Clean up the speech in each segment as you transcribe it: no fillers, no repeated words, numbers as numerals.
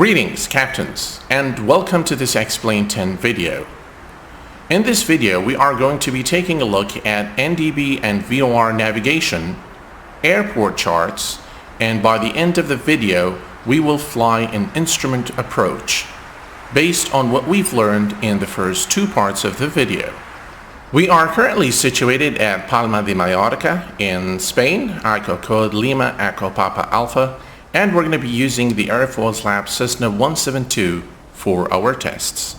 Greetings, captains, and welcome to this Explain 10 video. In this video, we are going to be taking a look at NDB and VOR navigation, airport charts, and by the end of the video, we will fly an instrument approach based on what we've learned in the first two parts of the video. We are currently situated at Palma de Mallorca in Spain, Echo Code Lima, Echo Papa Alpha, and we're going to be using the Air Force Lab Cessna 172 for our tests.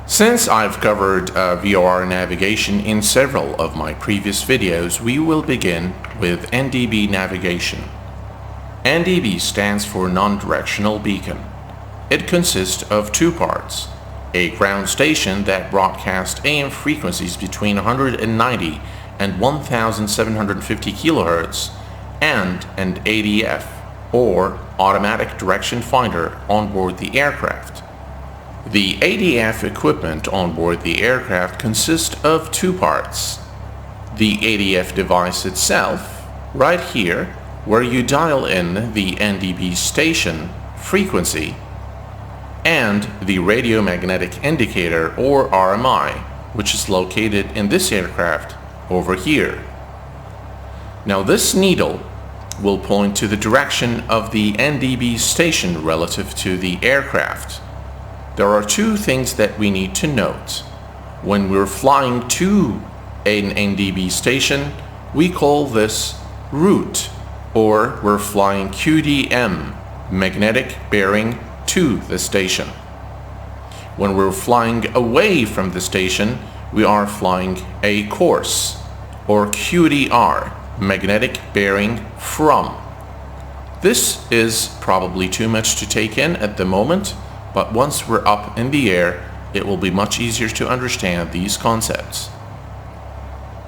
Since I've covered VOR navigation in several of my previous videos, we will begin with NDB navigation. NDB stands for Non-Directional Beacon. It consists of two parts: a ground station that broadcasts AM frequencies between 190 and 1750 kHz, and an ADF, or Automatic Direction Finder, on board the aircraft. The ADF equipment on board the aircraft consists of two parts: the ADF device itself, right here, where you dial in the NDB station frequency, and the radio magnetic indicator, or RMI, which is located in this aircraft over here. Now this needle will point to the direction of the NDB station relative to the aircraft. There are two things that we need to note. When we're flying to an NDB station, we call this route, or we're flying QDM, magnetic bearing to the station. When we're flying away from the station, we are flying a course, or QDR, magnetic bearing from. This is probably too much to take in at the moment, but once we're up in the air, it will be much easier to understand these concepts.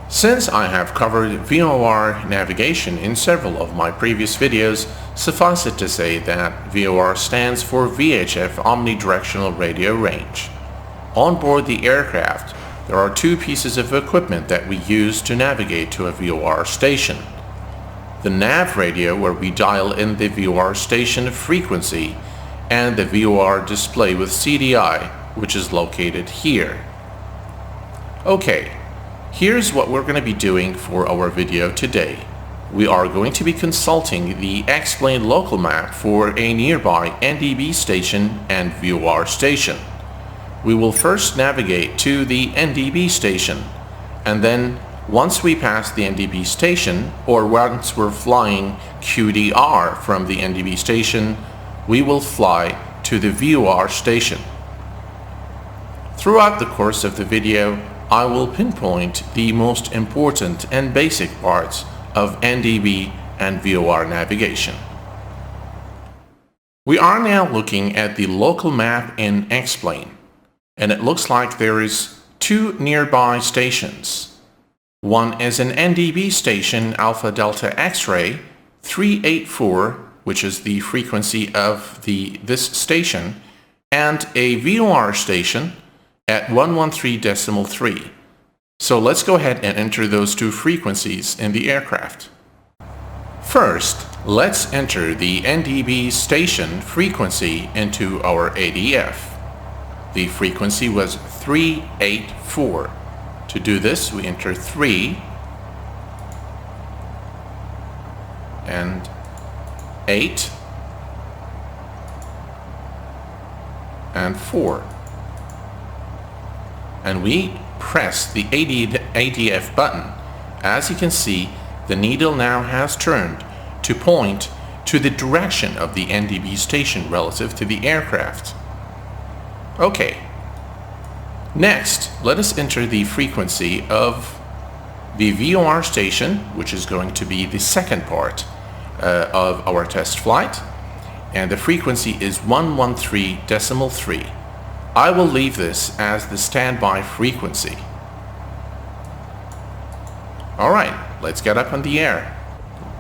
Since I have covered VOR navigation in several of my previous videos, suffice it to say that VOR stands for VHF Omnidirectional Radio Range. On board the aircraft, there are two pieces of equipment that we use to navigate to a VOR station: the nav radio, where we dial in the VOR station frequency, and the VOR display with CDI, which is located here. Okay, here's what we're going to be doing for our video today. We are going to be consulting the Explain local map for a nearby NDB station and VOR station. We will first navigate to the NDB station, and then once we pass the NDB station, or once we're flying QDR from the NDB station, we will fly to the VOR station. Throughout the course of the video, I will pinpoint the most important and basic parts of NDB and VOR navigation. We are now looking at the local map in Explain, and it looks like there is two nearby stations. One is an NDB station, Alpha Delta X-ray 384, which is the frequency of this station, and a VOR station at 113.3. So let's go ahead and enter those two frequencies in the aircraft. First, let's enter the NDB station frequency into our ADF. The frequency was 384. To do this, we enter 3 and 8 and 4. And we press the ADF button. As you can see, the needle now has turned to point to the direction of the NDB station relative to the aircraft. Okay. Next, let us enter the frequency of the VOR station, which is going to be the second part of our test flight, and the frequency is 113.3. I will leave this as the standby frequency. Alright, let's get up in the air.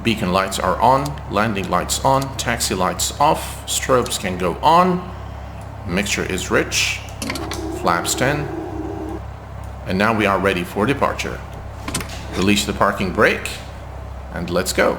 Beacon lights are on, landing lights on, taxi lights off, strobes can go on, mixture is rich, flaps 10, and now we are ready for departure. Release the parking brake, and let's go.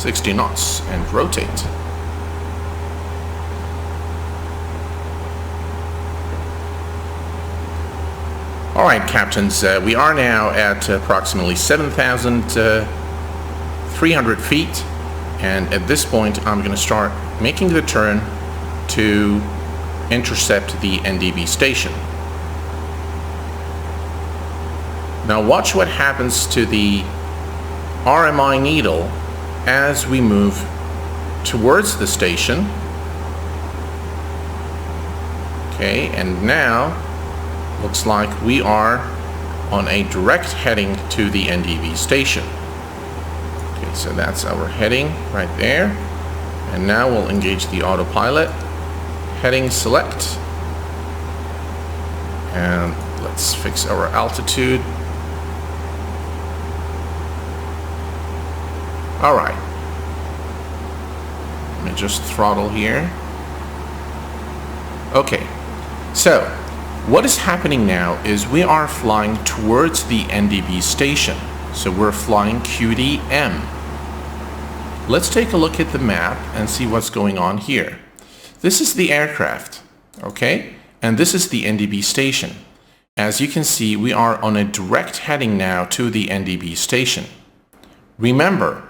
60 knots and rotate. Alright, captains, we are now at approximately 7,300 feet, and at this point I'm going to start making the turn to intercept the NDB station. Now watch what happens to the RMI needle as we move towards the station. Okay, and now looks like we are on a direct heading to the NDB station. Okay, so that's our heading right there. And now we'll engage the autopilot. Heading select. And let's fix our altitude. Alright. Let me just throttle here. Okay, so what is happening now is we are flying towards the NDB station. So we're flying QDM. Let's take a look at the map and see what's going on here. This is the aircraft, okay? And this is the NDB station. As you can see, we are on a direct heading now to the NDB station. Remember,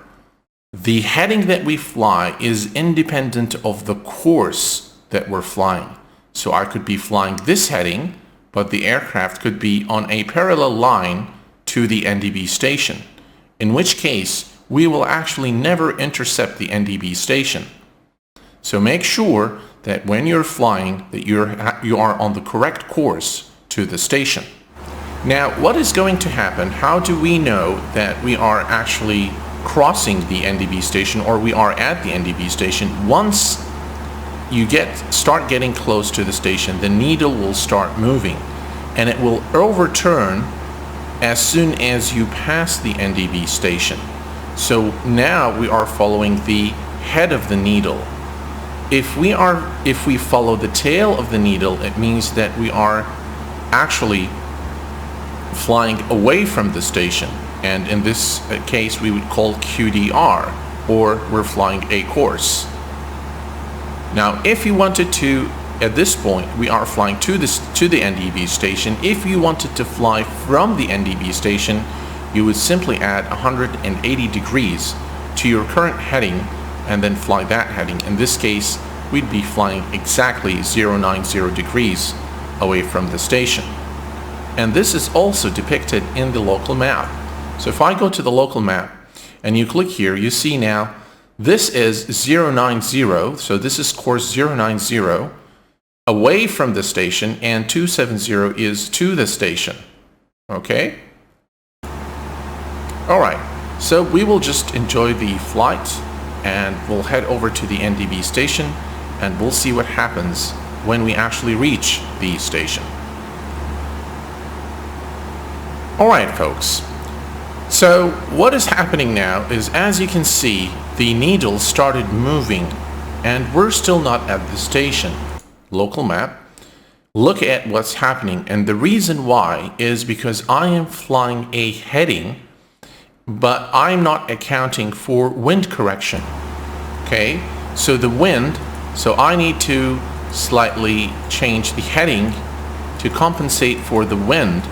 the heading that we fly is independent of the course that we're flying. So I could be flying this heading, but the aircraft could be on a parallel line to the NDB station, in which case we will actually never intercept the NDB station. So make sure that when you're flying that you are on the correct course to the station. Now, what is going to happen? How do we know that we are actually crossing the NDB station, or we are at the NDB station? Once you start getting close to the station, the needle will start moving, and it will overturn as soon as you pass the NDB station. So now we are following the head of the needle. If we follow the tail of the needle, it means that we are actually flying away from the station, and in this case we would call QDR, or we're flying a course. Now, if you wanted to, at this point, we are flying to the NDB station. If you wanted to fly from the NDB station, you would simply add 180 degrees to your current heading and then fly that heading. In this case, we'd be flying exactly 090 degrees away from the station. And this is also depicted in the local map. So if I go to the local map and you click here, you see now this is 090, so this is course 090 away from the station, and 270 is to the station. Okay? Alright, so we will just enjoy the flight and we'll head over to the NDB station and we'll see what happens when we actually reach the station. Alright, folks. So what is happening now is, as you can see, the needle started moving and we're still not at the station. Local map. Look at what's happening, and the reason why is because I am flying a heading, but I'm not accounting for wind correction. Okay, so the wind, so I need to slightly change the heading to compensate for the wind.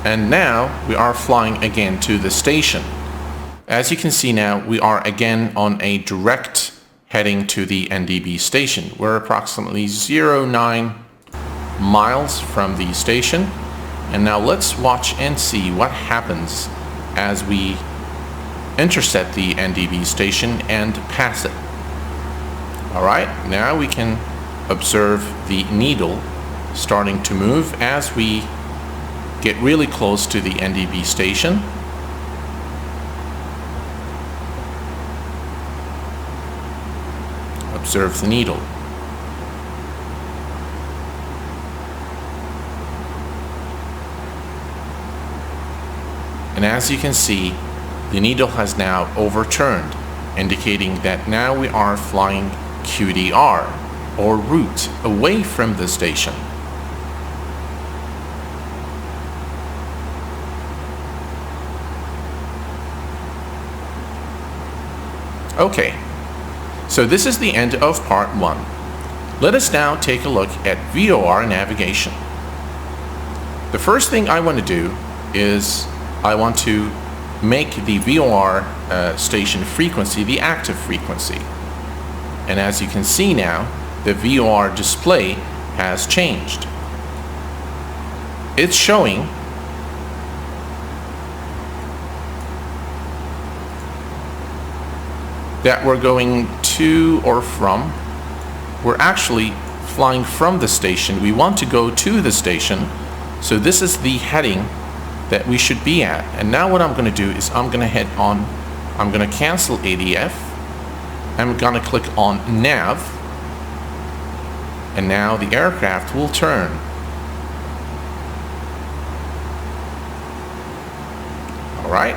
And now we are flying again to the station. As you can see now, we are again on a direct heading to the NDB station. We're approximately 09 miles from the station. And now let's watch and see what happens as we intercept the NDB station and pass it. Alright, now we can observe the needle starting to move as we get really close to the NDB station. Observe the needle. And as you can see, the needle has now overturned, indicating that now we are flying QDR, or route, away from the station. Okay, so this is the end of part 1. Let us now take a look at VOR navigation. The first thing I want to do is I want to make the VOR station frequency the active frequency. And as you can see now, the VOR display has changed. It's showing that we're going to or from. We're actually flying from the station. We want to go to the station. So this is the heading that we should be at. And now what I'm going to do is I'm going to head on, I'm going to cancel ADF. I'm going to click on nav. And now the aircraft will turn. All right.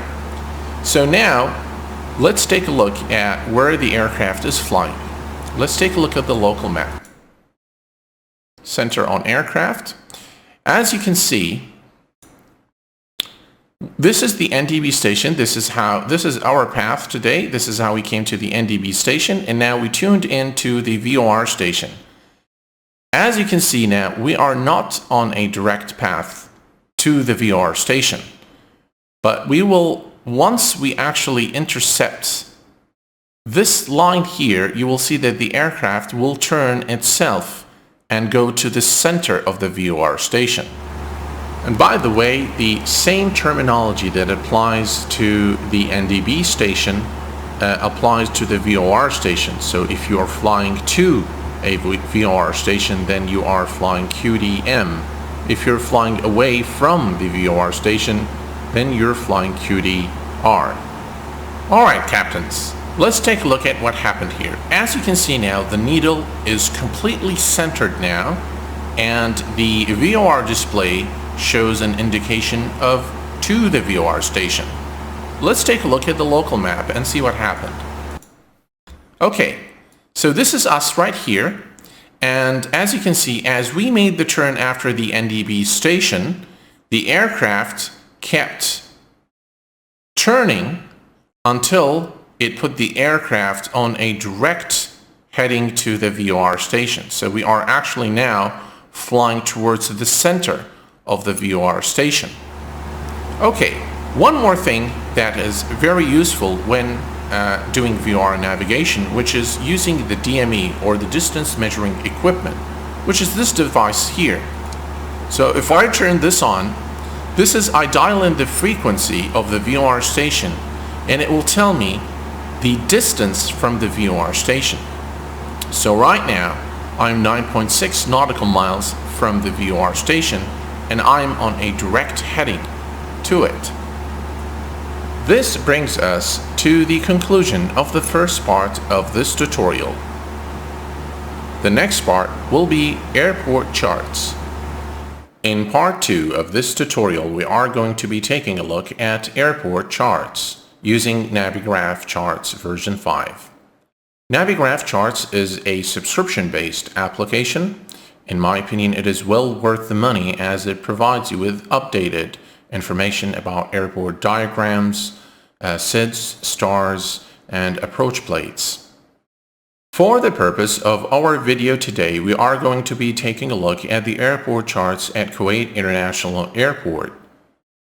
So now let's take a look at where the aircraft is flying. Let's take a look at the local map. Center on aircraft. As you can see, this is the NDB station. This is our path today. This is how we came to the NDB station, and now we tuned into the VOR station. As you can see now, we are not on a direct path to the VOR station, but we will, once we actually intercept this line here, you will see that the aircraft will turn itself and go to the center of the VOR station. And by the way, the same terminology that applies to the NDB station applies to the VOR station. So if you are flying to a VOR station, then you are flying QDM. If you're flying away from the VOR station, then you're flying QDR. All right, captains. Let's take a look at what happened here. As you can see now, the needle is completely centered now, and the VOR display shows an indication of to the VOR station. Let's take a look at the local map and see what happened. Okay, so this is us right here, and as you can see, as we made the turn after the NDB station, the aircraft kept turning until it put the aircraft on a direct heading to the VOR station. So we are actually now flying towards the center of the VOR station. Okay, one more thing that is very useful when doing VOR navigation, which is using the DME, or the distance measuring equipment, which is this device here. So if I turn this on, I dial in the frequency of the VOR station, and it will tell me the distance from the VOR station. So right now, I'm 9.6 nautical miles from the VOR station, and I'm on a direct heading to it. This brings us to the conclusion of the first part of this tutorial. The next part will be airport charts. In part 2 of this tutorial, we are going to be taking a look at airport charts using Navigraph Charts version 5. Navigraph Charts is a subscription-based application. In my opinion, it is well worth the money as it provides you with updated information about airport diagrams, SIDS, stars, and approach plates. For the purpose of our video today, we are going to be taking a look at the airport charts at Kuwait International Airport.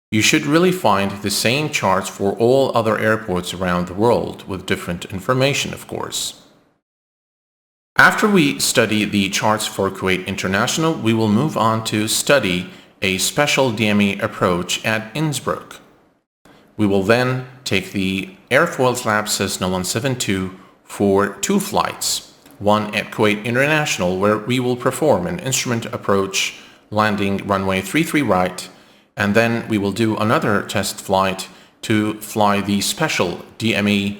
You should really find the same charts for all other airports around the world, with different information, of course. After we study the charts for Kuwait International, we will move on to study a special DME approach at Innsbruck. We will then take the Airfoils Lab Cessna 172 for 2 flights, one at Kuwait International, where we will perform an instrument approach landing runway 33 right, and then we will do another test flight to fly the Special DME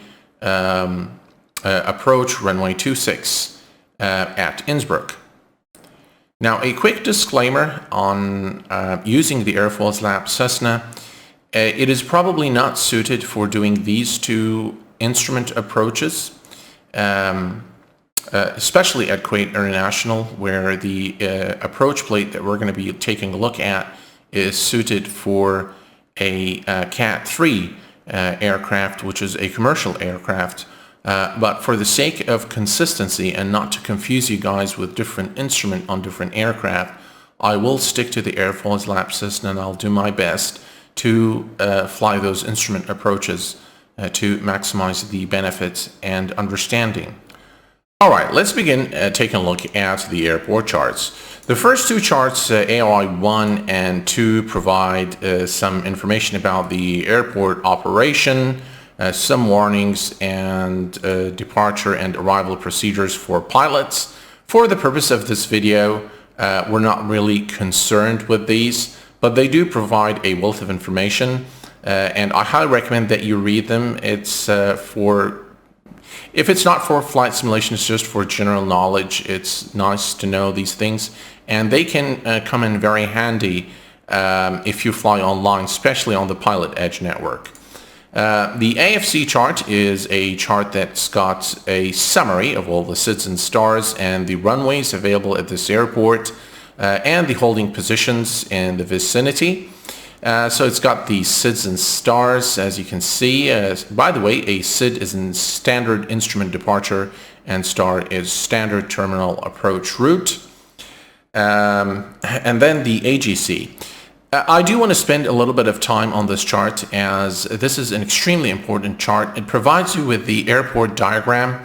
approach runway 26 at Innsbruck. Now, a quick disclaimer on using the Airfoils Lab Cessna. It is probably not suited for doing these 2 instrument approaches, especially at Kuwait International, where the approach plate that we're going to be taking a look at is suited for a Cat 3 aircraft, which is a commercial aircraft, But for the sake of consistency and not to confuse you guys with different instruments on different aircraft, I will stick to the airfoils lap system, and I'll do my best to fly those instrument approaches to maximize the benefits and understanding. All right, let's begin taking a look at the airport charts. The first two charts, AOI 1 and 2, provide some information about the airport operation, some warnings, and departure and arrival procedures for pilots. For the purpose of this video, we're not really concerned with these, but they do provide a wealth of information, and I highly recommend that you read them. If it's not for flight simulation, it's just for general knowledge. It's nice to know these things, and they can come in very handy if you fly online, especially on the Pilot Edge network. The AFC chart is a chart that's got a summary of all the SIDS and stars and the runways available at this airport and the holding positions in the vicinity. So it's got the SIDS and stars, as you can see. By the way, a SID is in standard instrument departure and star is standard terminal approach route. And then the AGC. I do want to spend a little bit of time on this chart, as this is an extremely important chart. It provides you with the airport diagram,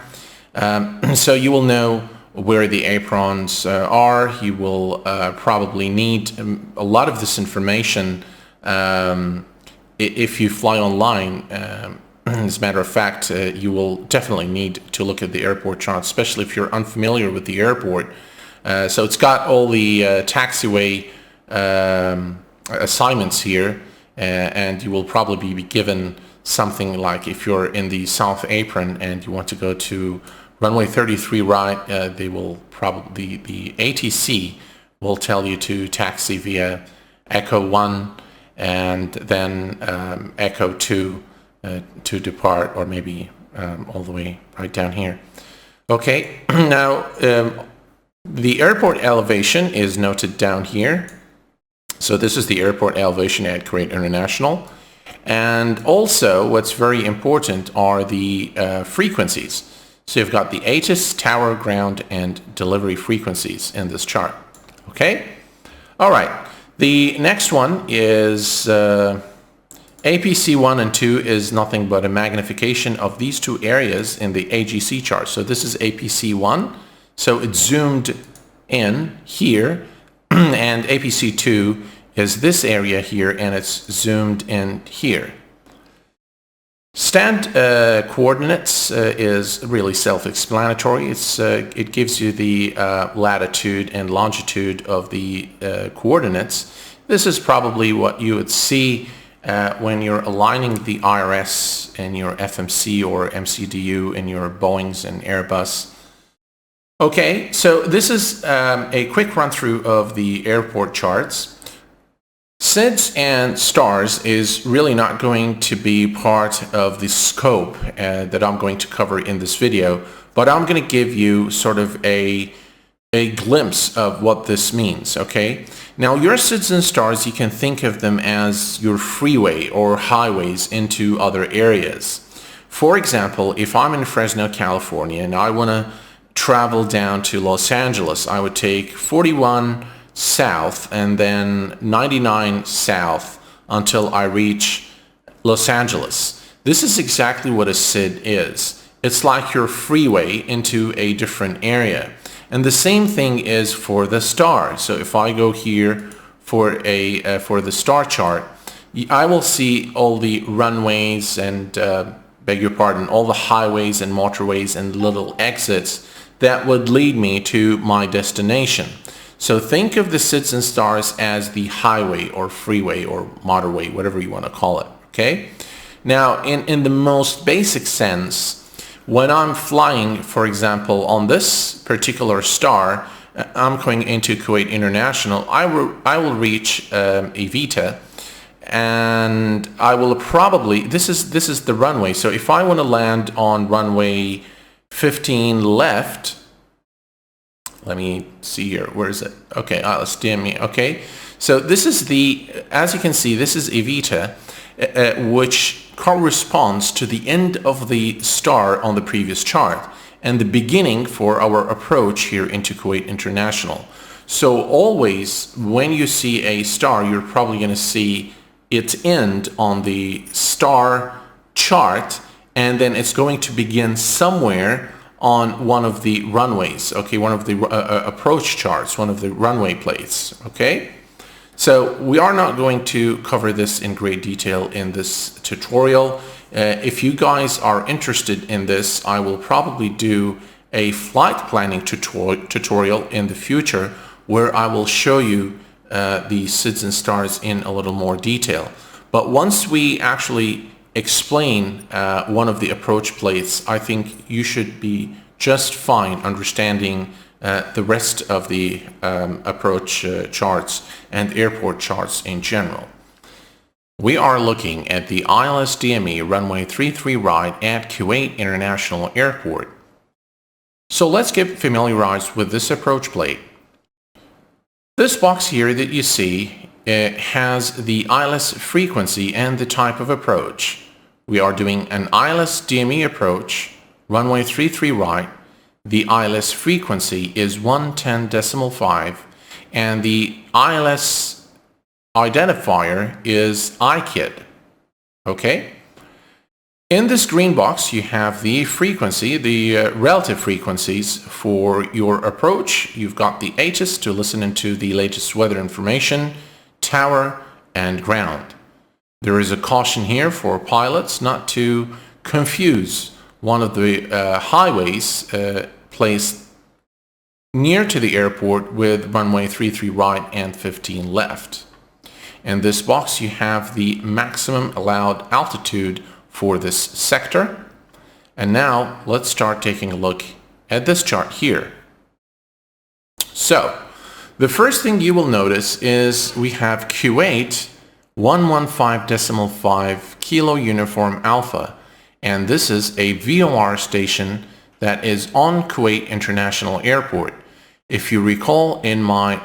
so you will know where the aprons are. You will probably need a lot of this information if you fly online. As a matter of fact, you will definitely need to look at the airport chart, especially if you're unfamiliar with the airport. So it's got all the taxiway assignments here, and you will probably be given something like, if you're in the south apron and you want to go to runway 33 right, they will probably, the ATC will tell you to taxi via Echo 1 and then Echo 2 to depart, or maybe all the way right down here. Okay, now the airport elevation is noted down here. So this is the airport elevation at Kuwait International. And also what's very important are the frequencies. So you've got the ATIS, tower, ground, and delivery frequencies in this chart. Okay? All right. The next one is APC 1 and 2 is nothing but a magnification of these two areas in the AGC chart. So this is APC 1. So it's zoomed in here. And APC 2 is this area here, and it's zoomed in here. Stand coordinates is really self-explanatory. It gives you the latitude and longitude of the coordinates. This is probably what you would see when you're aligning the IRS in your FMC or MCDU in your Boeings and Airbus. Okay, so this is a quick run through of the airport charts. SIDS and stars is really not going to be part of the scope that I'm going to cover in this video, but I'm going to give you sort of a glimpse of what this means, okay? Now, your SIDS and stars, you can think of them as your freeway or highways into other areas. For example, if I'm in Fresno, California, and I want to travel down to Los Angeles, I would take 41 south and then 99 south until I reach Los Angeles. This is exactly what a SID is. It's like your freeway into a different area. And the same thing is for the star. So if I go here for the star chart, I will see all the runways and beg your pardon, all the highways and motorways and little exits that would lead me to my destination. So think of the SIDS and stars as the highway or freeway or motorway, whatever you want to call it, okay? Now, in the most basic sense, when I'm flying, for example, on this particular star, I'm going into Kuwait International, I will reach Evita, and I will probably, this is the runway. So if I want to land on runway 15 left, let me see here, where is it? Okay, let's DME, okay. So this is the, as you can see, this is Evita, which corresponds to the end of the star on the previous chart and the beginning for our approach here into Kuwait International. So always when you see a star, you're probably going to see its end on the star chart, and then it's going to begin somewhere on one of the runways, okay, one of the approach charts, one of the runway plates, okay? So we are not going to cover this in great detail in this tutorial. If you guys are interested in this, I will probably do a flight planning tutorial in the future where I will show you the SIDS and stars in a little more detail. But once we actually explain one of the approach plates, I think you should be just fine understanding the rest of the approach charts and airport charts in general. We are looking at the ILS DME runway 33 right at Kuwait International Airport. So let's get familiarized with this approach plate. This box here that you see has the ILS frequency and the type of approach. We are doing an ILS DME approach, runway 33 right. The ILS frequency is 110.5 and the ILS identifier is IKID. Okay? In this green box you have the frequency, the relative frequencies for your approach. You've got the ATIS to listen into the latest weather information, tower, and ground. There is a caution here for pilots not to confuse one of the highways placed near to the airport with runway 33 right and 15 left. In this box you have the maximum allowed altitude for this sector. And now let's start taking a look at this chart here. So the first thing you will notice is we have Kuwait 115.5 Kilo Uniform Alpha, and this is a VOR station that is on Kuwait International Airport. If you recall in my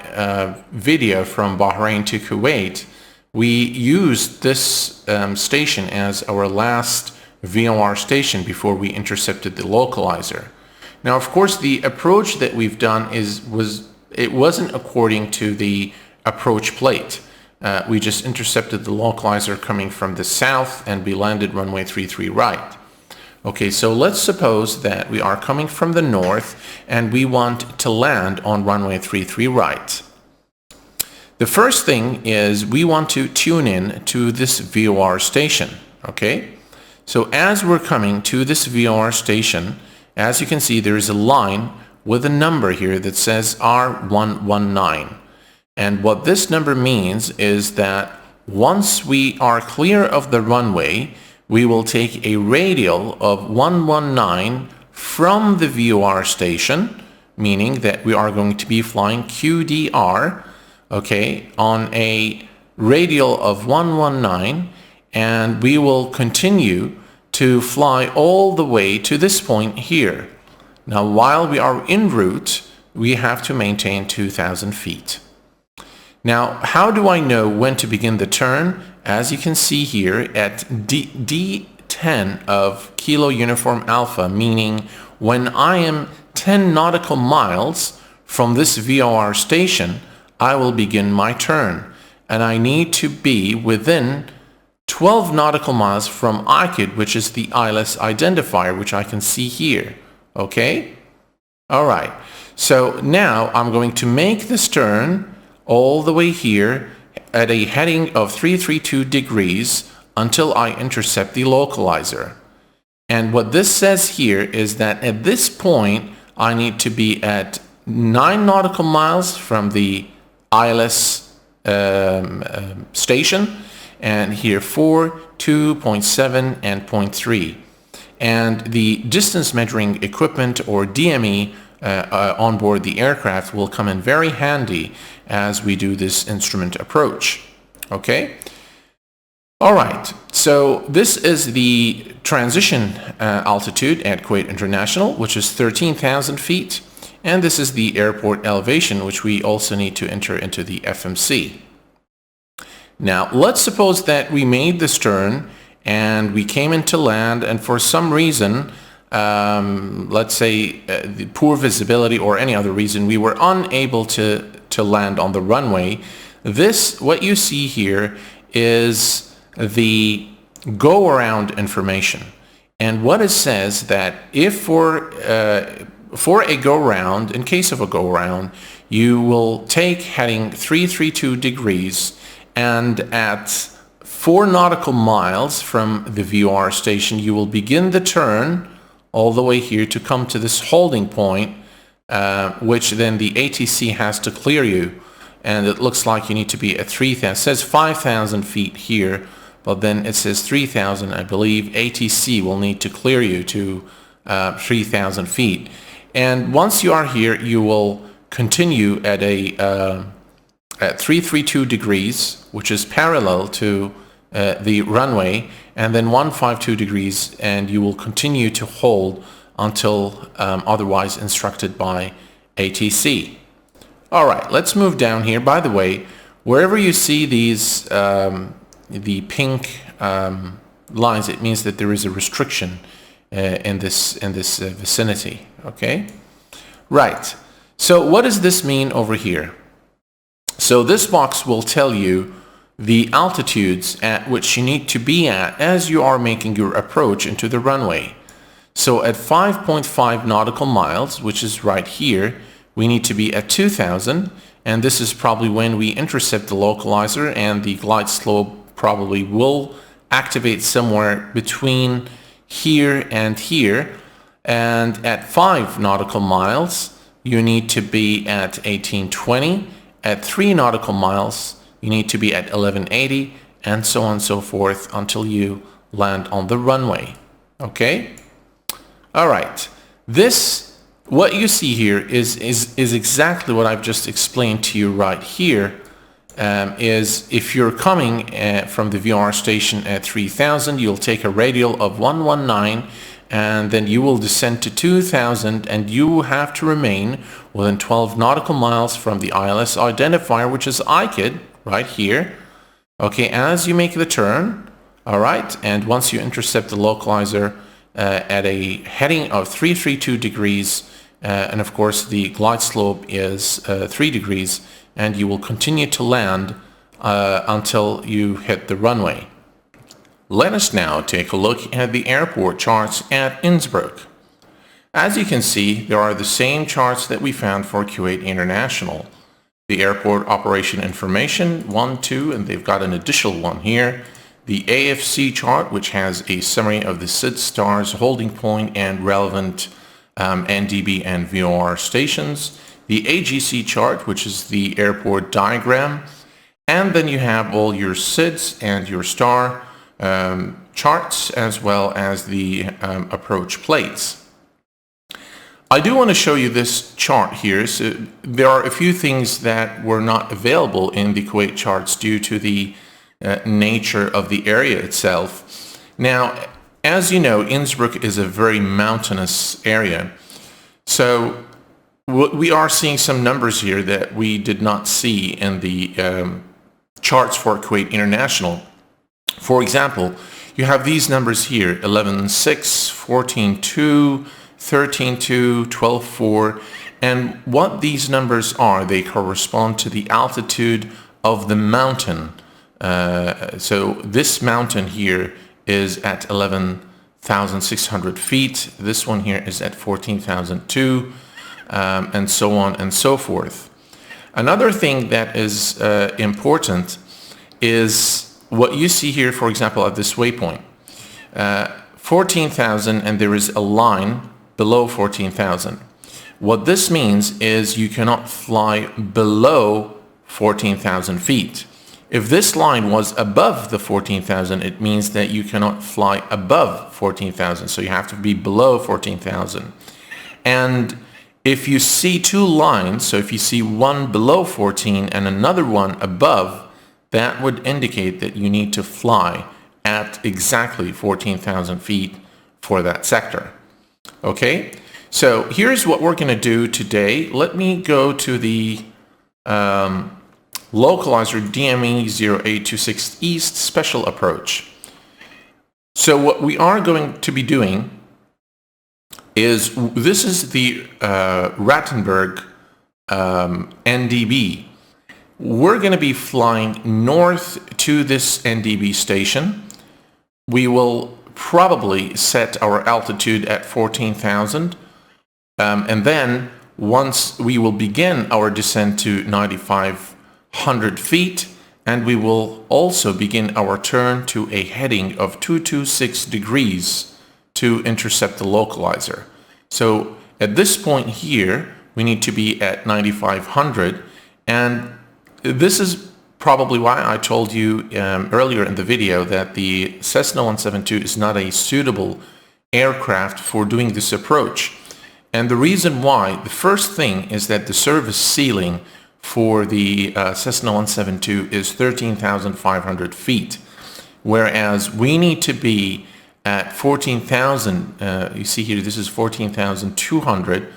video from Bahrain to Kuwait, we used this station as our last VOR station before we intercepted the localizer. Now, of course, the approach that we've done wasn't according to the approach plate. We just intercepted the localizer coming from the south and we landed runway 33 right. Okay, so let's suppose that we are coming from the north and we want to land on runway 33 right. The first thing is we want to tune in to this VOR station, okay? So as we're coming to this VOR station, as you can see, there is a line with a number here that says R119. And what this number means is that once we are clear of the runway, we will take a radial of 119 from the VOR station, meaning that we are going to be flying QDR, okay, on a radial of 119, and we will continue to fly all the way to this point here. Now, while we are en route, we have to maintain 2,000 feet. Now, how do I know when to begin the turn? As you can see here at D10 of Kilo Uniform Alpha, meaning when I am 10 nautical miles from this VOR station, I will begin my turn. And I need to be within 12 nautical miles from IKID, which is the ILS identifier, which I can see here. Okay? All right. So now I'm going to make this turn all the way here at a heading of 332 degrees until I intercept the localizer. And what this says here is that at this point I need to be at 9 nautical miles from the ILS station, and here 4, 2.7 and 0.3. And the distance measuring equipment, or DME, on board the aircraft will come in very handy as we do this instrument approach. Okay? All right, so this is the transition altitude at Kuwait International, which is 13,000 feet, and this is the airport elevation, which we also need to enter into the FMC. Now, let's suppose that we made this turn and we came into land, and for some reason, let's say the poor visibility or any other reason, we were unable to land on the runway. What you see here is the go around information, and what it says that if for a go round, in case of a go round, you will take heading 332 degrees, and at 4 nautical miles from the VOR station you will begin the turn all the way here to come to this holding point, which then the ATC has to clear you, and it looks like you need to be at 3,000. It says 5,000 feet here, but then it says 3,000. I believe ATC will need to clear you to 3,000 feet. And once you are here, you will continue at at 332 degrees, which is parallel to the runway, and then 152 degrees, and you will continue to hold until otherwise instructed by ATC. All right, let's move down here. By the way, wherever you see these the pink lines, it means that there is a restriction in this vicinity. Okay, right. So what does this mean over here? So this box will tell you the altitudes at which you need to be at as you are making your approach into the runway. So at 5.5 nautical miles, which is right here, we need to be at 2,000, and this is probably when we intercept the localizer, and the glide slope probably will activate somewhere between here and here. And at 5 nautical miles, you need to be at 1820. At 3 nautical miles, you need to be at 1180, and so on and so forth until you land on the runway. Okay? All right. What you see here is exactly what I've just explained to you right here. Is if you're coming from the VOR station at 3,000, you'll take a radial of 119, and then you will descend to 2,000, and you have to remain within 12 nautical miles from the ILS identifier, which is IKID, right here. Okay, as you make the turn, all right, and once you intercept the localizer at a heading of 332 degrees, and of course the glide slope is 3 degrees, and you will continue to land until you hit the runway. Let us now take a look at the airport charts at Innsbruck. As you can see, there are the same charts that we found for Kuwait International. The airport operation information 1, 2, and they've got an additional one here. The AFC chart, which has a summary of the SID stars, holding point, and relevant NDB and VOR stations. The AGC chart, which is the airport diagram. And then you have all your SIDs and your star charts, as well as the approach plates. I do want to show you this chart here. So there are a few things that were not available in the Kuwait charts due to the nature of the area itself. Now, as you know, Innsbruck is a very mountainous area. So we are seeing some numbers here that we did not see in the charts for Kuwait International. For example, you have these numbers here: 11.6, 14.2, 13.2, 12.4, and what these numbers are, they correspond to the altitude of the mountain. So this mountain here is at 11,600 feet. This one here is at 14,002, and so on and so forth. Another thing that is important is what you see here, for example, at this waypoint. 14,000, and there is a line below 14,000. What this means is you cannot fly below 14,000 feet. If this line was above the 14,000, it means that you cannot fly above 14,000. So you have to be below 14,000. And if you see two lines, so if you see one below 14 and another one above, that would indicate that you need to fly at exactly 14,000 feet for that sector. Okay, so here's what we're going to do today. Let me go to the localizer DME 0826 East special approach. So what we are going to be doing is, this is the Rattenberg NDB. We're going to be flying north to this NDB station. We will probably set our altitude at 14,000, and then once we will begin our descent to 9,500 feet, and we will also begin our turn to a heading of 226 degrees to intercept the localizer. So at this point here, we need to be at 9,500, and this is probably why I told you earlier in the video that the Cessna 172 is not a suitable aircraft for doing this approach. And the reason why, the first thing is that the service ceiling for the Cessna 172 is 13,500 feet, whereas we need to be at 14,000. You see here, this is 14,200.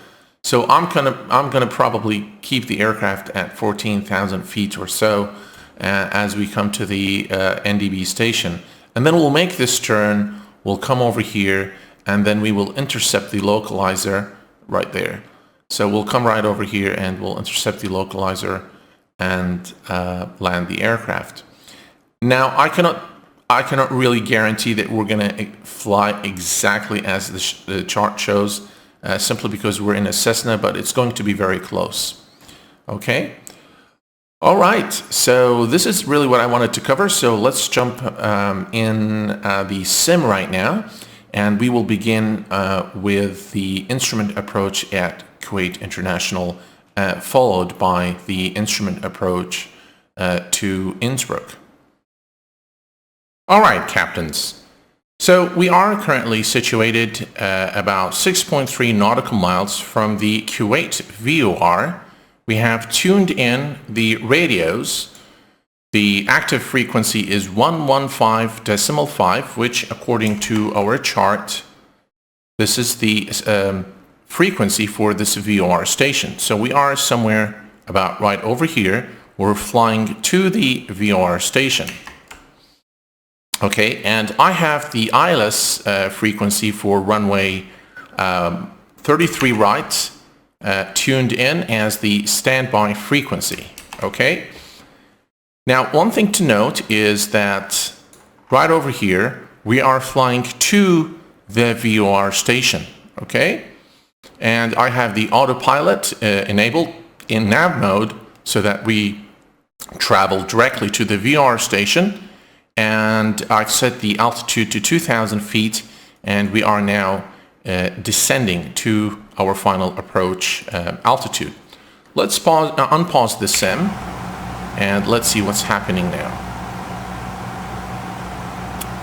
So I'm gonna probably keep the aircraft at 14,000 feet or so as we come to the NDB station, and then we'll make this turn. We'll come over here, and then we will intercept the localizer right there. So we'll come right over here and we'll intercept the localizer and land the aircraft. Now I cannot really guarantee that we're gonna fly exactly as the chart shows, simply because we're in a Cessna, but it's going to be very close. Okay. All right, so this is really what I wanted to cover. So let's jump in the sim right now, and we will begin with the instrument approach at Kuwait International, followed by the instrument approach to Innsbruck. All right, captains. So we are currently situated about 6.3 nautical miles from the Kuwait VOR. We have tuned in the radios. The active frequency is 115.5, which according to our chart, this is the frequency for this VOR station. So we are somewhere about right over here. We're flying to the VOR station. Okay, and I have the ILS frequency for runway 33 right tuned in as the standby frequency. Okay. Now, one thing to note is that right over here, we are flying to the VOR station. Okay. And I have the autopilot enabled in nav mode so that we travel directly to the VOR station. And I've set the altitude to 2,000 feet, and we are now descending to our final approach altitude. Let's unpause the sim, and let's see what's happening now.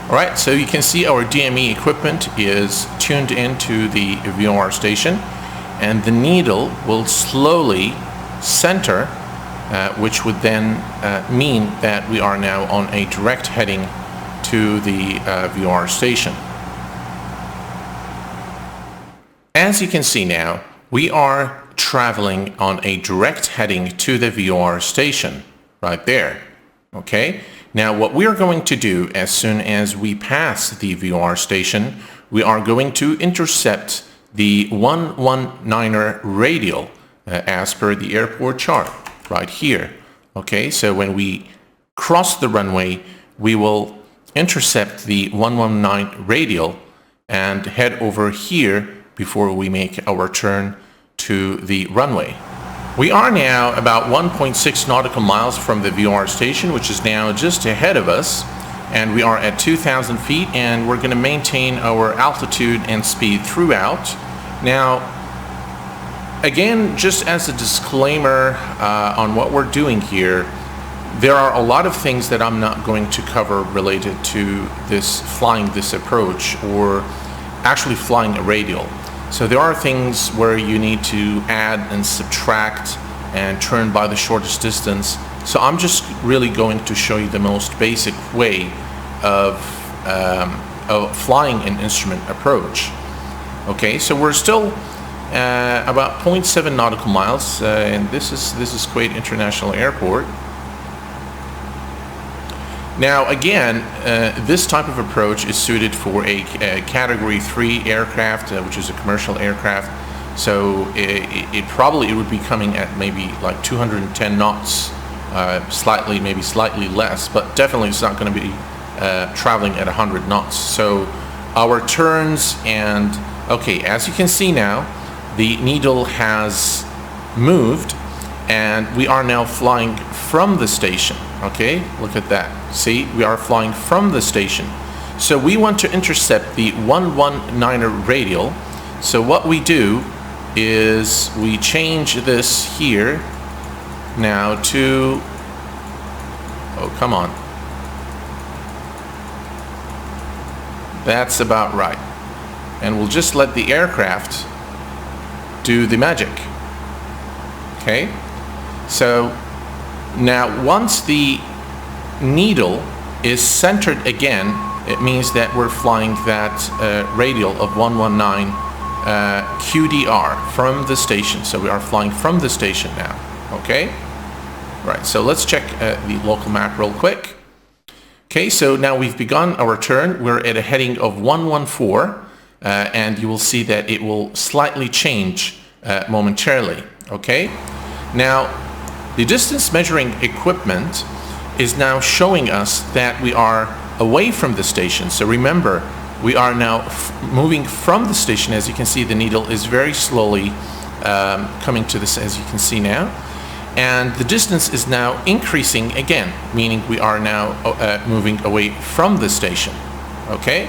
All right, so you can see our DME equipment is tuned into the VOR station, and the needle will slowly center, which would then mean that we are now on a direct heading to the VOR station. As you can see now, we are traveling on a direct heading to the VOR station, right there. Okay? Now what we are going to do as soon as we pass the VOR station, we are going to intercept the 119er radial as per the airport chart, right here. Okay, so when we cross the runway, we will intercept the 119 radial and head over here before we make our turn to the runway. We are now about 1.6 nautical miles from the VOR station, which is now just ahead of us, and we are at 2,000 feet, and we're going to maintain our altitude and speed throughout. Now, again, just as a disclaimer on what we're doing here, there are a lot of things that I'm not going to cover related to this flying this approach or actually flying a radial. So there are things where you need to add and subtract and turn by the shortest distance. So I'm just really going to show you the most basic way of flying an instrument approach. Okay, so we're still about 0.7 nautical miles, and this is Kuwait International Airport. Now again, this type of approach is suited for a Category 3 aircraft, which is a commercial aircraft. So it would be coming at maybe like 210 knots, maybe slightly less, but definitely it's not going to be traveling at 100 knots. So our turns, and okay, as you can see now, the needle has moved and we are now flying from the station. Okay, look at that. See, we are flying from the station. So we want to intercept the 119er radial. So what we do is we change this here now to, oh come on, that's about right, and we'll just let the aircraft do the magic. Okay, so now once the needle is centered again, it means that we're flying that radial of 119 QDR from the station. So we are flying from the station now. Okay, right, so let's check the local map real quick. Okay, so now we've begun our turn. We're at a heading of 114, and you will see that it will slightly change momentarily. Okay, now the distance measuring equipment is now showing us that we are away from the station. So remember, we are now moving from the station. As you can see, the needle is very slowly coming to this, as you can see now. And the distance is now increasing again, meaning we are now moving away from the station. Okay,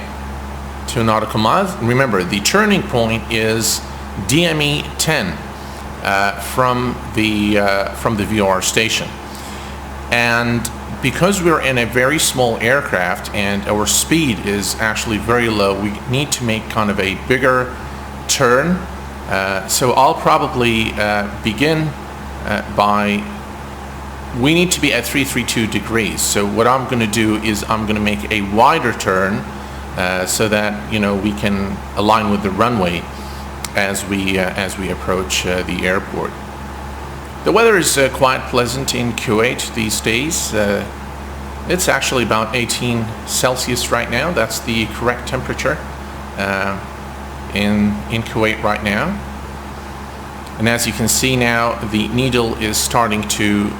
2 nautical miles. Remember, the turning point is DME 10 from the VOR station. And because we're in a very small aircraft and our speed is actually very low, we need to make kind of a bigger turn. So I'll probably begin we need to be at 332 degrees. So what I'm going to do is I'm going to make a wider turn so that, you know, we can align with the runway as we approach the airport. The weather is quite pleasant in Kuwait these days. It's actually about 18 Celsius right now. That's the correct temperature in Kuwait right now. And as you can see now, the needle is starting to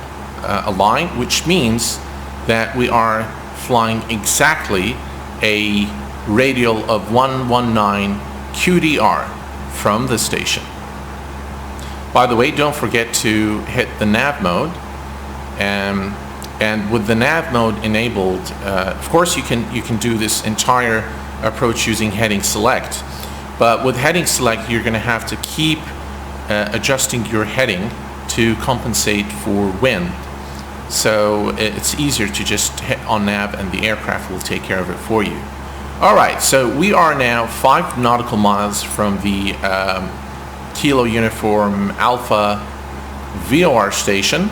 align, which means that we are flying exactly a radial of 119 QDR from the station. By the way, don't forget to hit the nav mode, and with the nav mode enabled, of course you can do this entire approach using heading select, but with heading select you're going to have to keep adjusting your heading to compensate for wind. So it's easier to just hit on nav and the aircraft will take care of it for you. Alright, so we are now 5 nautical miles from the Kilo Uniform Alpha VOR station,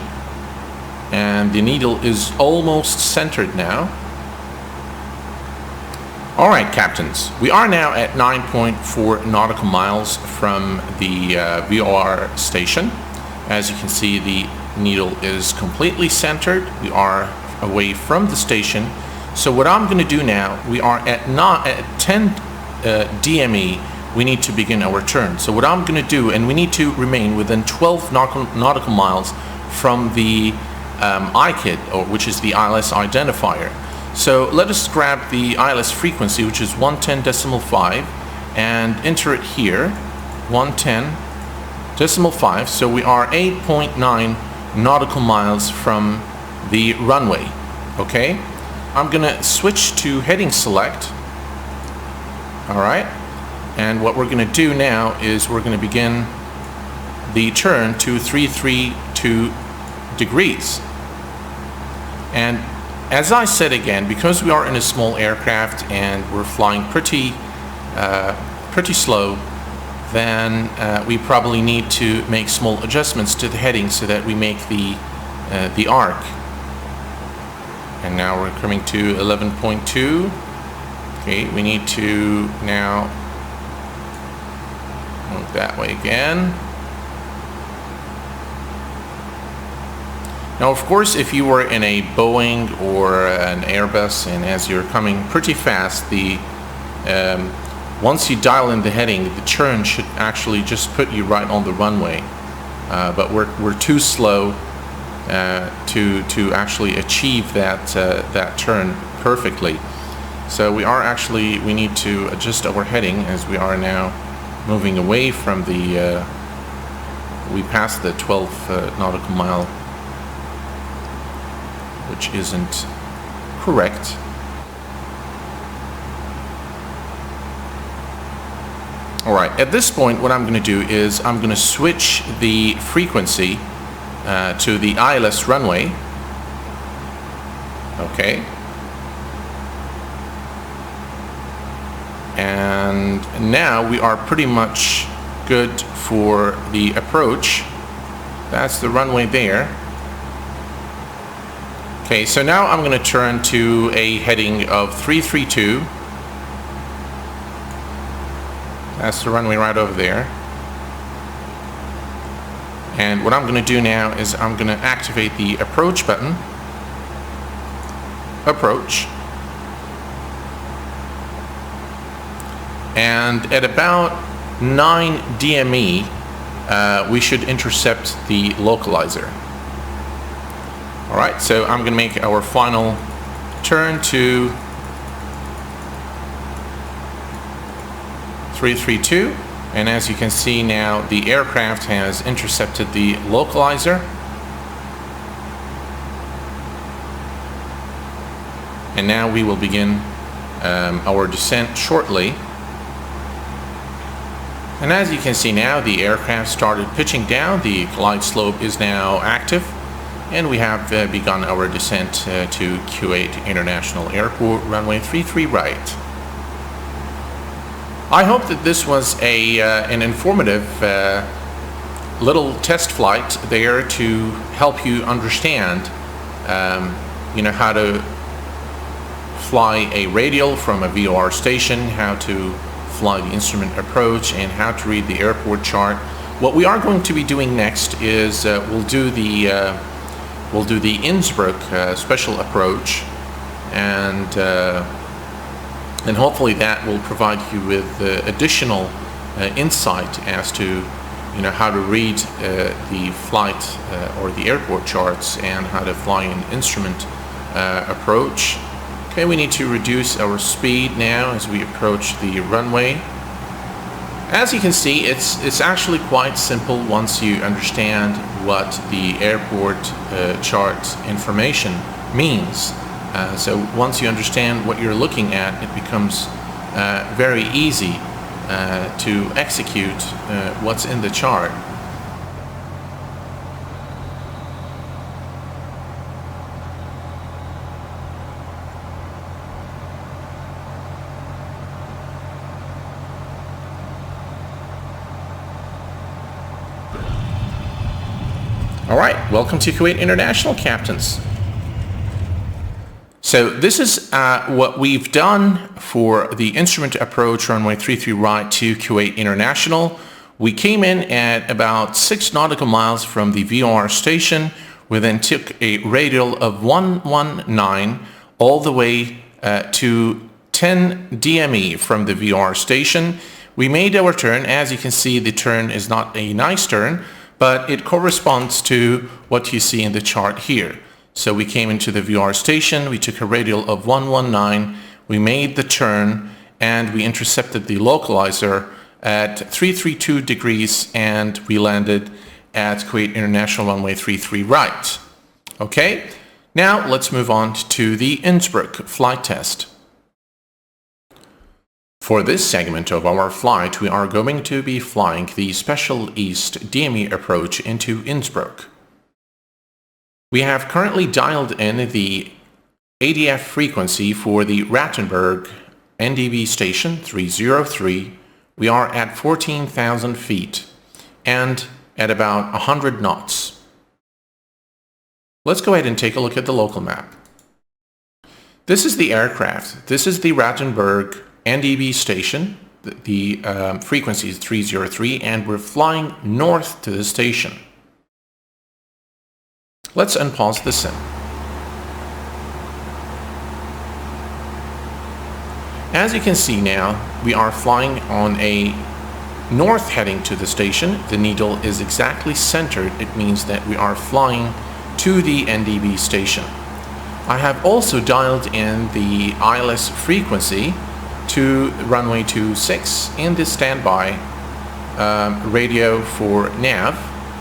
and the needle is almost centered now. Alright, captains, we are now at 9.4 nautical miles from the VOR station. As you can see, the needle is completely centered. We are away from the station. So what I'm going to do now, we are at 10 DME, we need to begin our turn. So what I'm going to do, and we need to remain within 12 nautical miles from the IKID, which is the ILS identifier. So let us grab the ILS frequency, which is 110.5, and enter it here, 110.5. So we are 8.9 nautical miles from the runway. Okay, I'm gonna switch to heading select. All right, and what we're gonna do now is we're gonna begin the turn to 332 degrees. And as I said again, because we are in a small aircraft and we're flying pretty slow, then we probably need to make small adjustments to the heading so that we make the arc. And now we're coming to 11.2. Okay, we need to now move that way again. Now, of course, if you were in a Boeing or an Airbus, and as you're coming pretty fast, once you dial in the heading, the turn should actually just put you right on the runway. But we're too slow to actually achieve that turn perfectly. So we need to adjust our heading as we are now moving away from we passed the 12 nautical mile, which isn't correct. Alright, at this point what I'm going to do is I'm going to switch the frequency to the ILS runway. Okay. And now we are pretty much good for the approach. That's the runway there. Okay, so now I'm going to turn to a heading of 332. That's the runway right over there. And what I'm going to do now is I'm going to activate the approach button. Approach. And at about 9 DME, we should intercept the localizer. Alright, so I'm going to make our final turn to 332, and as you can see now, the aircraft has intercepted the localizer. And now we will begin our descent shortly. And as you can see now, the aircraft started pitching down. The glide slope is now active, and we have begun our descent to Kuwait International Airport, runway 33 right. I hope that this was an informative little test flight there to help you understand, how to fly a radial from a VOR station, how to fly the instrument approach, and how to read the airport chart. What we are going to be doing next is we'll do the Innsbruck special approach, and hopefully that will provide you with additional insight as to how to read the flight or the airport charts and how to fly an instrument approach. Okay, we need to reduce our speed now as we approach the runway. As you can see, it's actually quite simple once you understand what the airport chart information means. So once you understand what you're looking at, it becomes very easy to execute what's in the chart. All right, welcome to Kuwait International, captains. So this is what we've done for the instrument approach runway 33 right to Kuwait International. We came in at about 6 nautical miles from the VOR station. We then took a radial of 119 all the way to 10 DME from the VOR station. We made our turn. As you can see, the turn is not a nice turn, but it corresponds to what you see in the chart here. So we came into the VOR station, we took a radial of 119, we made the turn, and we intercepted the localizer at 332 degrees, and we landed at Kuwait International runway 33 right. Okay, now let's move on to the Innsbruck flight test. For this segment of our flight, we are going to be flying the Special East DME approach into Innsbruck. We have currently dialed in the ADF frequency for the Rattenberg NDB station 303. We are at 14,000 feet and at about 100 knots. Let's go ahead and take a look at the local map. This is the aircraft. This is the Rattenberg NDB station. The frequency is 303, and we're flying north to the station. Let's unpause the sim. As you can see now, we are flying on a north heading to the station. The needle is exactly centered. It means that we are flying to the NDB station. I have also dialed in the ILS frequency to runway 26 in the standby radio for nav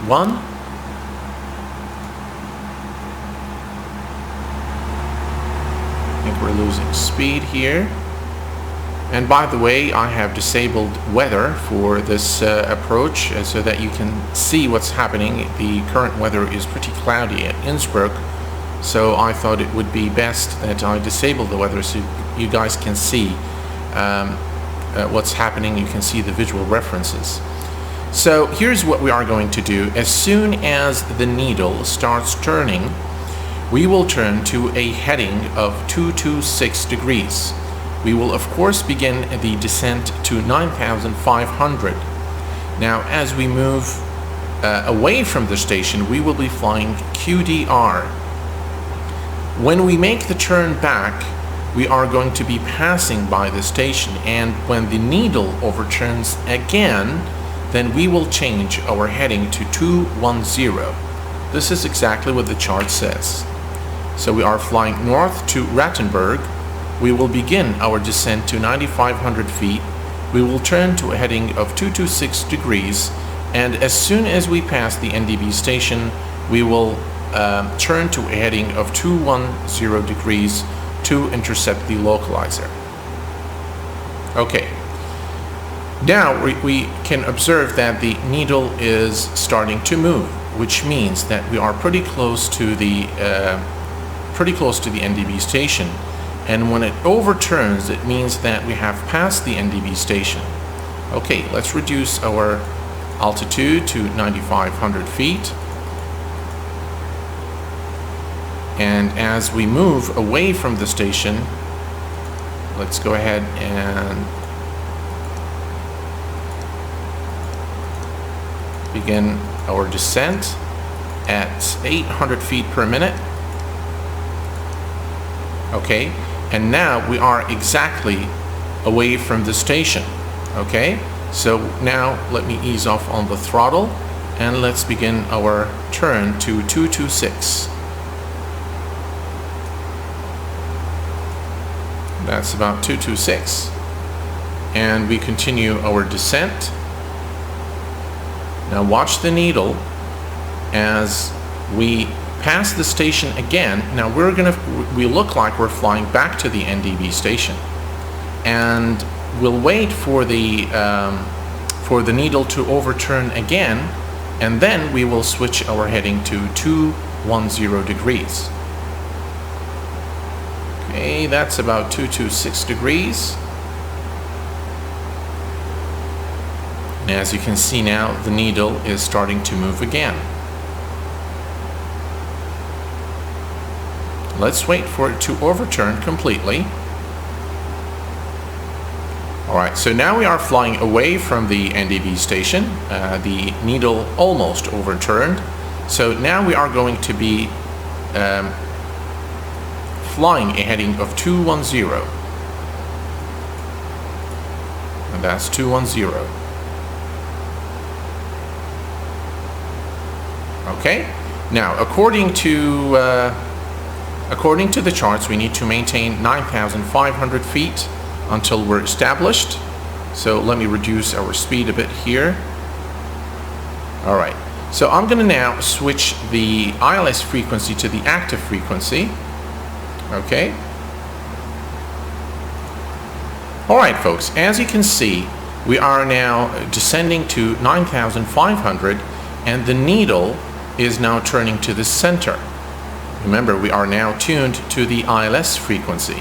1. I think we're losing speed here. And by the way, I have disabled weather for this approach so that you can see what's happening. The current weather is pretty cloudy at Innsbruck, so I thought it would be best that I disable the weather so you guys can see what's happening. You can see the visual references. So here's what we are going to do. As soon as the needle starts turning, we will turn to a heading of 226 degrees. We will of course begin the descent to 9,500. Now as we move away from the station, we will be flying QDR. When we make the turn back, we are going to be passing by the station, and when the needle overturns again, then we will change our heading to 210. This is exactly what the chart says. So we are flying north to Rattenberg. We will begin our descent to 9,500 feet. We will turn to a heading of 226 degrees, and as soon as we pass the NDB station, we will turn to a heading of 210 degrees to intercept the localizer. Okay. Now we can observe that the needle is starting to move, which means that we are pretty close to the NDB station. And when it overturns, it means that we have passed the NDB station. Okay, let's reduce our altitude to 9,500 feet. And as we move away from the station, let's go ahead and begin our descent at 800 feet per minute. Okay. And now we are exactly away from the station. Okay, so now let me ease off on the throttle and let's begin our turn to 226. That's about 226. And we continue our descent. Now watch the needle as we pass the station again. Now we look like we're flying back to the NDB station, and we'll wait for the needle to overturn again, and then we will switch our heading to 210 degrees. Okay, that's about 226 degrees. And as you can see now, the needle is starting to move again. Let's wait for it to overturn completely. Alright, so now we are flying away from the NDB station. The needle almost overturned. So now we are going to be flying a heading of 210. And that's 210. Okay, now according to the charts, we need to maintain 9,500 feet until we're established. So let me reduce our speed a bit here. All right, so I'm going to now switch the ILS frequency to the active frequency. Okay. All right, folks, as you can see, we are now descending to 9,500, and the needle is now turning to the center. Remember, we are now tuned to the ILS frequency.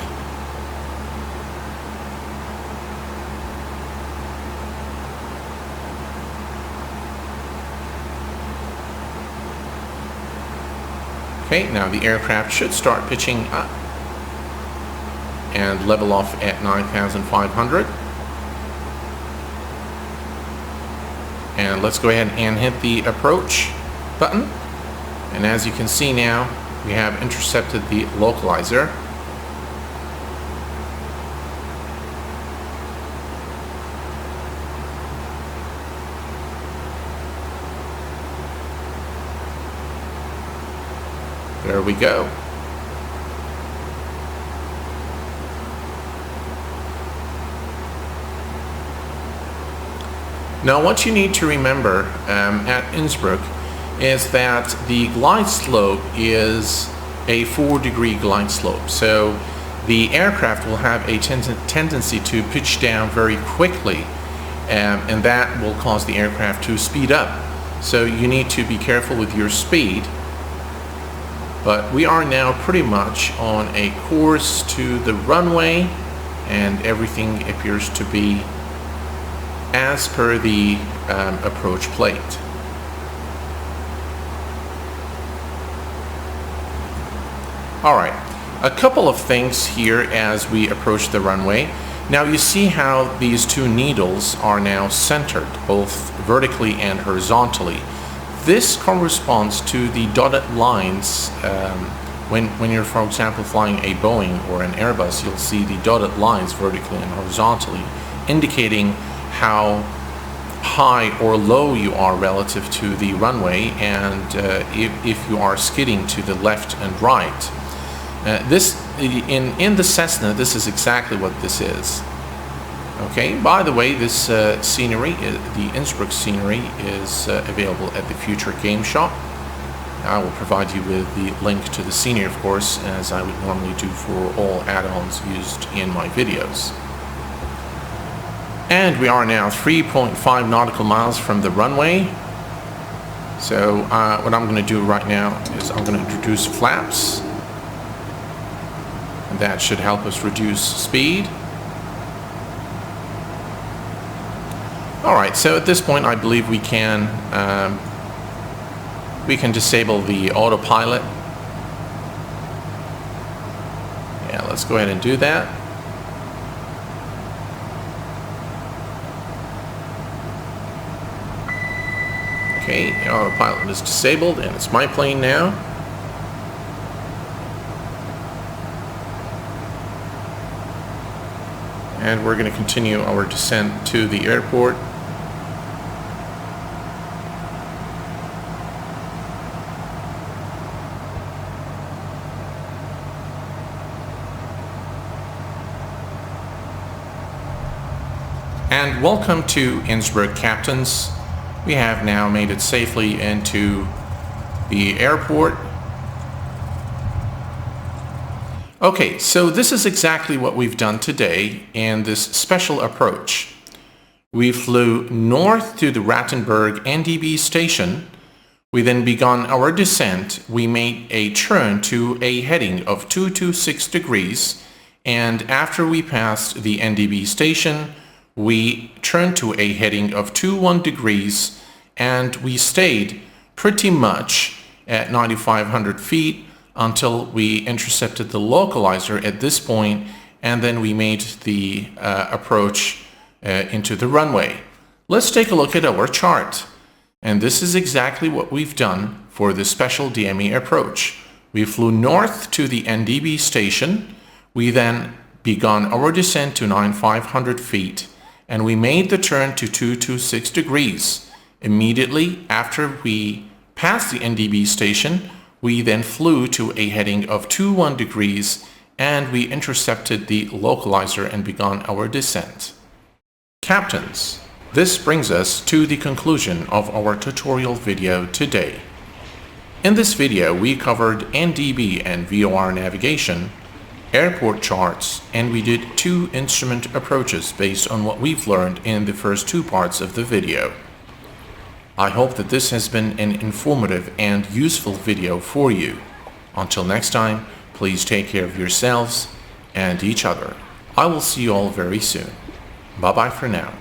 Okay, now the aircraft should start pitching up and level off at 9,500. And let's go ahead and hit the approach button. And as you can see now, we have intercepted the localizer. There we go. Now what you need to remember at Innsbruck is that the glide slope is a 4-degree glide slope. So the aircraft will have a tendency to pitch down very quickly, and that will cause the aircraft to speed up. So you need to be careful with your speed. But we are now pretty much on a course to the runway, and everything appears to be as per the approach plate. Alright, a couple of things here as we approach the runway. Now you see how these two needles are now centered, both vertically and horizontally. This corresponds to the dotted lines. When you're, for example, flying a Boeing or an Airbus, you'll see the dotted lines vertically and horizontally, indicating how high or low you are relative to the runway, and if you are skidding to the left and right. In the Cessna, this is exactly what this is. Okay, by the way, this scenery, the Innsbruck scenery, is available at the Future Game Shop. I will provide you with the link to the scenery, of course, as I would normally do for all add-ons used in my videos. And we are now 3.5 nautical miles from the runway. So what I'm going to do right now is I'm going to introduce flaps. And that should help us reduce speed. Alright, so at this point I believe we can disable the autopilot. Yeah, let's go ahead and do that. Okay, the autopilot is disabled and it's my plane now. And we're going to continue our descent to the airport. And welcome to Innsbruck, captains. We have now made it safely into the airport. Okay, so this is exactly what we've done today in this special approach. We flew north to the Rattenberg NDB station. We then began our descent. We made a turn to a heading of 226 degrees, and after we passed the NDB station, we turned to a heading of 21 degrees, and we stayed pretty much at 9,500 feet until we intercepted the localizer at this point, and then we made the approach into the runway. Let's take a look at our chart. And this is exactly what we've done for the Special DME approach. We flew north to the NDB station. We then began our descent to 9,500 feet, and we made the turn to 226 degrees. Immediately after we passed the NDB station, we then flew to a heading of 21 degrees, and we intercepted the localizer and began our descent. Captains, this brings us to the conclusion of our tutorial video today. In this video, we covered NDB and VOR navigation, airport charts, and we did 2 instrument approaches based on what we've learned in the first 2 parts of the video. I hope that this has been an informative and useful video for you. Until next time, please take care of yourselves and each other. I will see you all very soon. Bye-bye for now.